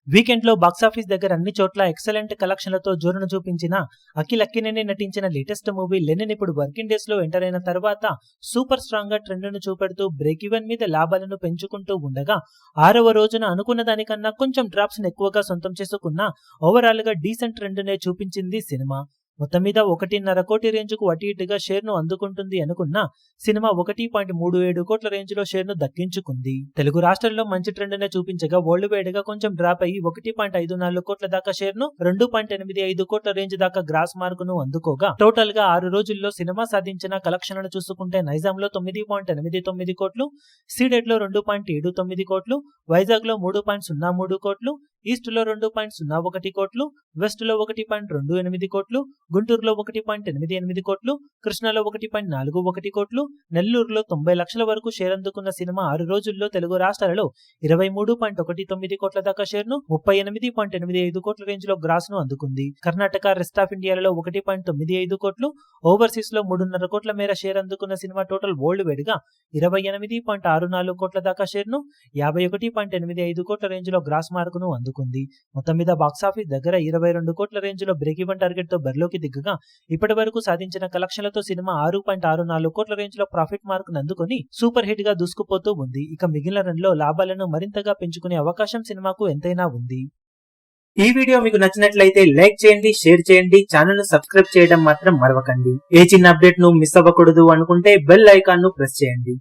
Weekend లో box office దగ్గర అన్ని చోట్ల ఎక్సలెంట్ కలెక్షన్లతో జోరును చూపించిన అఖిల్ అక్కినేని నటించిన లేటెస్ట్ మూవీ లెనిన్ ఇప్పుడు వర్కింగ్ డేస్ లో ఎంటర్ అయిన తర్వాత సూపర్ స్ట్రాంగ్ గా ట్రెండ్ ను చూపెడుతూ బ్రేక్ ఈవెన్ మీద లాభాలను పెంచుకుంటూ ఉండగా 6వ రోజున అనుకున్న దానికన్నా కొంచెం డ్రాప్స్ ను ఎక్కువగా సొంతం చేసుకున్న ఓవరాల్ గా డీసెంట్ ట్రెండ్ నే చూపించింది సినిమా. మొత్తం మీద 1.5 కోటి రేంజ్ కు అటు ఇటుగా షేర్ ను అందుకుంటుంది అనుకున్న సినిమా 1.37 కోట్ల రేంజ్ లో షేర్ ను దక్కించుకుంది. తెలుగు రాష్ట్రాల్లో మంచి ట్రెండ్ నే చూపించగా వరల్డ్ వైడ్ గా కొంచెం డ్రాప్ అయ్యి 1.54 కోట్ల దాకా షేర్ ను 2.85 కోట్ల రేంజ్ దాకా గ్రాస్ మార్క్ ను అందుకోగా టోటల్ గా 6 రోజుల్లో సినిమా సాధించిన కలెక్షన్లను చూసుకుంటే నైజాంలో 9.89 కోట్లు, సీడెడ్ లో 2.79 కోట్లు, వైజాగ్ లో 3.03 కోట్లు, ఈస్ట్ లో 2.01 కోట్లు, వెస్ట్ లో 1.28 కోట్లు, గుంటూరులో 1.88 కోట్లు, కృష్ణాలో 1.41 కోట్లు, నెల్లూరులో 90 లక్షల వరకు షేర్ అందుకున్న సినిమా 6 రోజుల్లో తెలుగు రాష్ట్రాలలో 23.19 కోట్ల దాకా షేర్ ను 38.85 కోట్ల రేంజ్ లో గ్రాస్ ను అందుకుంది. కర్ణాటక, రెస్ట్ ఆఫ్ ఇండియాలో 1.95 కోట్లు, ఓవర్సీస్ లో 3.5 కోట్ల మేర షేర్ అందుకున్న సినిమా టోటల్ వరల్డ్ వైడ్ గా 28.64 కోట్ల దాకా షేర్ ను 51.85 కోట్ల రేంజ్ లో గ్రాస్ మార్క్ ను అందుకుంది. మొత్తం మీద బాక్సాఫీస్ దగ్గర 22 కోట్ల రేంజ్ లో బ్రేక్ ఈవెన్ టార్గెట్ తో బరిలోకి దిగ్గగా ఇప్పటి వరకు సాధించిన కలెక్షన్లతో సినిమా 6.64 కోట్ల రేంజ్ లో ప్రాఫిట్ మార్క్ అందుకుని సూపర్ హిట్ గా దూసుకుపోతూ ఉంది. ఇక మిగిలిన రన్ లో లాభాలను మరింతగా పెంచుకునే అవకాశం సినిమాకు ఎంతైనా ఉంది. ఈ వీడియో మీకు నచ్చినట్లయితే లైక్ చేయండి, షేర్ చేయండి, ఛానల్ ను సబ్స్క్రైబ్ చేయడం మాత్రం మరవకండి. ఏ చిన్న అప్డేట్ ను మిస్ అవ్వకూడదు అనుకుంటే బెల్ ఐకాన్ ను ప్రెస్ చేయండి.